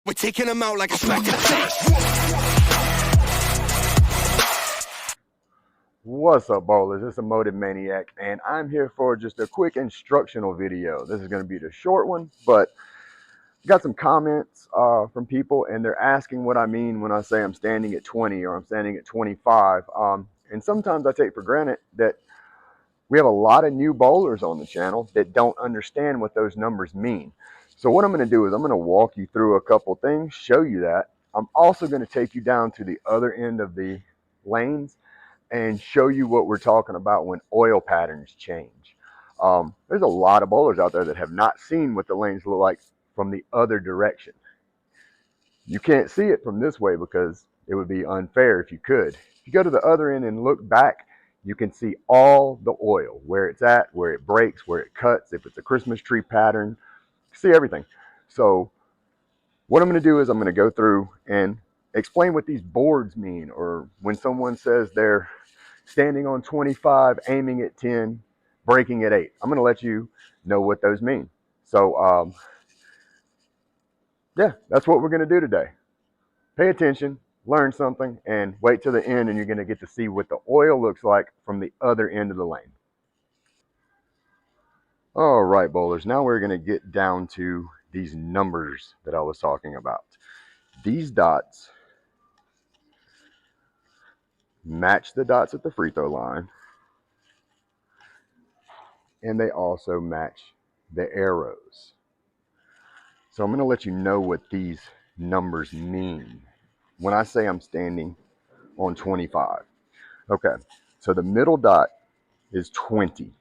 We're taking them out like a spectator. What's up, bowlers? It's Emotive Maniac, and I'm here for just a quick instructional video. This is going to be the short one, but got some comments from people, and they're asking what I mean when I say I'm standing at 20 or I'm standing at 25. And sometimes I take for granted that we have a lot of new bowlers on the channel that don't understand what those numbers mean. So what I'm going to do is I'm going to walk you through a couple things, show you that. I'm also going to take you down to the other end of the lanes and show you what we're talking about when oil patterns change. There's a lot of bowlers out there that have not seen what the lanes look like from the other direction. You can't see it from this way because it would be unfair if you could. If you go to the other end and look back, you can see all the oil, where it's at, where it breaks, where it cuts, if it's a Christmas tree pattern, see everything. So what I'm going to do is I'm going to go through and explain what these boards mean, or when someone says they're standing on 25, aiming at 10, breaking at 8. I'm going to let you know what those mean. So yeah, that's what we're going to do today. Pay attention, learn something, and wait till the end, and you're going to get to see what the oil looks like from the other end of the lane. All right, bowlers, now we're going to get down to these numbers that I was talking about. These dots match the dots at the free throw line, and they also match the arrows. So I'm going to let you know what these numbers mean when I say I'm standing on 25. Okay, so the middle dot is 20.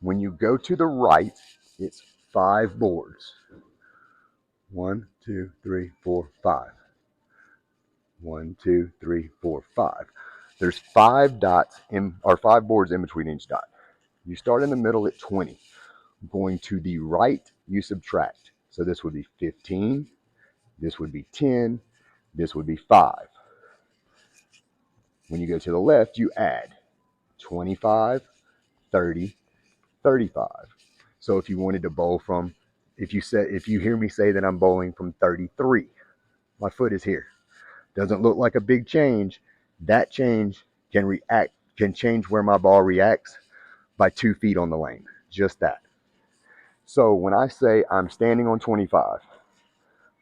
When you go to the right, it's 5 boards. 1, 2, 3, 4, 5. 1, 2, 3, 4, 5. There's 5 dots or 5 boards in between each dot. You start in the middle at 20. Going to the right, you subtract. So this would be 15. This would be 10. This would be 5. When you go to the left, you add 25, 30, 35. So if you wanted to bowl from, if you hear me say that I'm bowling from 33, my foot is here. Doesn't look like a big change. That change can change where my ball reacts by 2 feet on the lane. Just that. So when I say I'm standing on 25,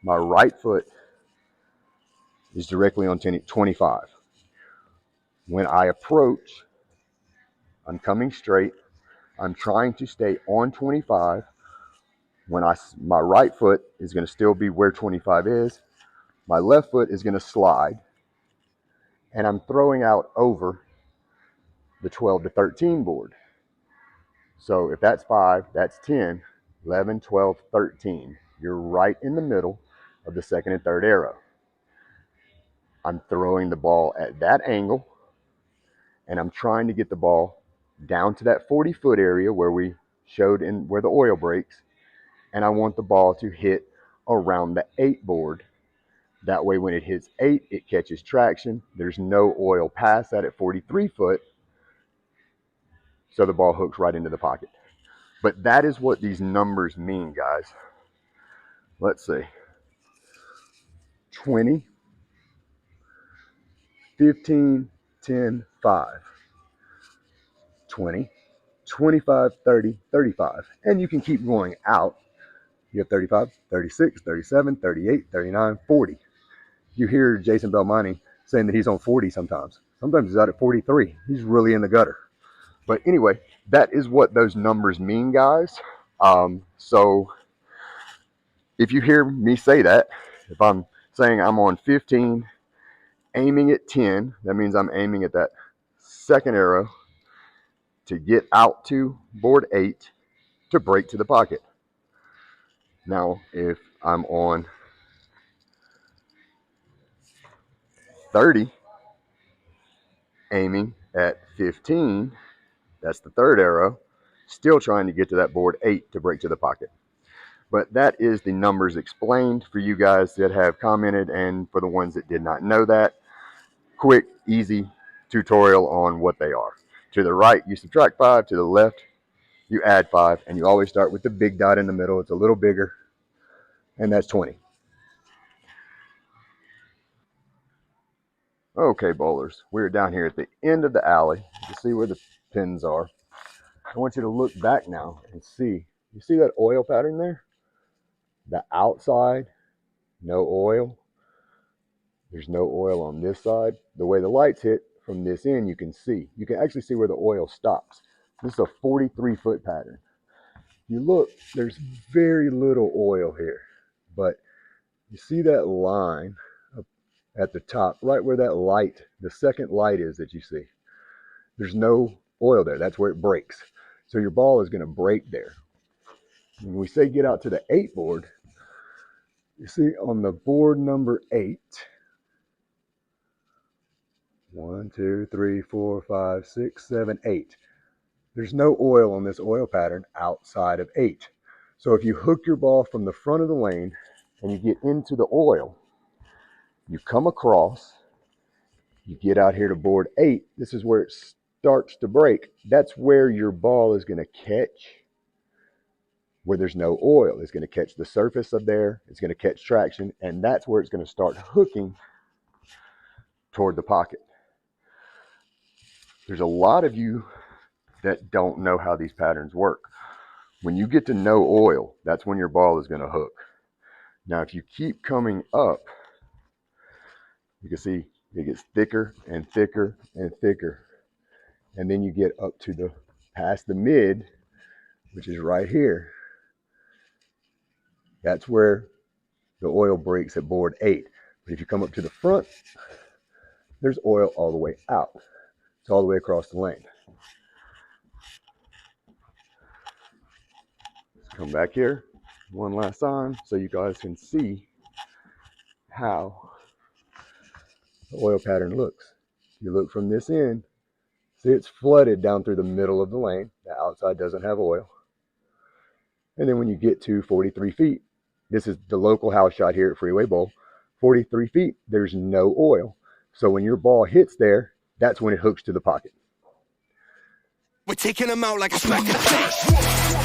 my right foot is directly on 25. When I approach, I'm coming straight. I'm trying to stay on 25. My right foot is going to still be where 25 is. My left foot is going to slide, and I'm throwing out over the 12 to 13 board. So if that's 5, that's 10, 11, 12, 13. You're right in the middle of the second and third arrow. I'm throwing the ball at that angle, and I'm trying to get the ball down to that 40-foot area where we showed in where the oil breaks, and I want the ball to hit around the 8 board. That way when it hits 8, it catches traction. There's no oil past that at 43 foot, so the ball hooks right into the pocket. But that is what these numbers mean, guys. Let's see. 20, 15, 10, 5. 20, 25, 30, 35. And you can keep going out. You have 35, 36, 37, 38, 39, 40. You hear Jason Belmonte saying that he's on 40 sometimes. Sometimes he's out at 43. He's really in the gutter. But anyway, that is what those numbers mean, guys. So if you hear me say that, if I'm saying I'm on 15, aiming at 10, that means I'm aiming at that second arrow to get out to board 8 to break to the pocket. Now, if I'm on 30, aiming at 15, that's the third arrow, still trying to get to that board 8 to break to the pocket. But that is the numbers explained for you guys that have commented, and for the ones that did not know that. Quick, easy tutorial on what they are. To the right, you subtract 5. To the left, you add 5. And you always start with the big dot in the middle. It's a little bigger, and that's 20. Okay, bowlers, we're down here at the end of the alley. You see where the pins are. I want you to look back now and see. You see that oil pattern there? The outside, no oil. There's no oil on this side. The way the lights hit from this end, you can see. You can actually see where the oil stops. This is a 43-foot pattern. You look, there's very little oil here, but you see that line up at the top, right where that light, the second light is that you see. There's no oil there. That's where it breaks. So your ball is going to break there. When we say get out to the 8 board, you see on the board number 8, 1, 2, 3, 4, 5, 6, 7, 8. There's no oil on this oil pattern outside of 8. So if you hook your ball from the front of the lane and you get into the oil, you come across, you get out here to board 8. This is where it starts to break. That's where your ball is going to catch where there's no oil. It's going to catch the surface of there. It's going to catch traction, and that's where it's going to start hooking toward the pocket. There's a lot of you that don't know how these patterns work. When you get to no oil, that's when your ball is going to hook. Now, if you keep coming up, you can see it gets thicker and thicker and thicker. And then you get up to the past the mid, which is right here. That's where the oil breaks at board 8. But if you come up to the front, there's oil all the way out. It's all the way across the lane. Let's come back here one last time so you guys can see how the oil pattern looks. You look from this end, see it's flooded down through the middle of the lane. The outside doesn't have oil. And then when you get to 43 feet, this is the local house shot here at Freeway Bowl. 43 feet, there's no oil. So when your ball hits there, that's when it hooks to the pocket. We're taking them out like a smack of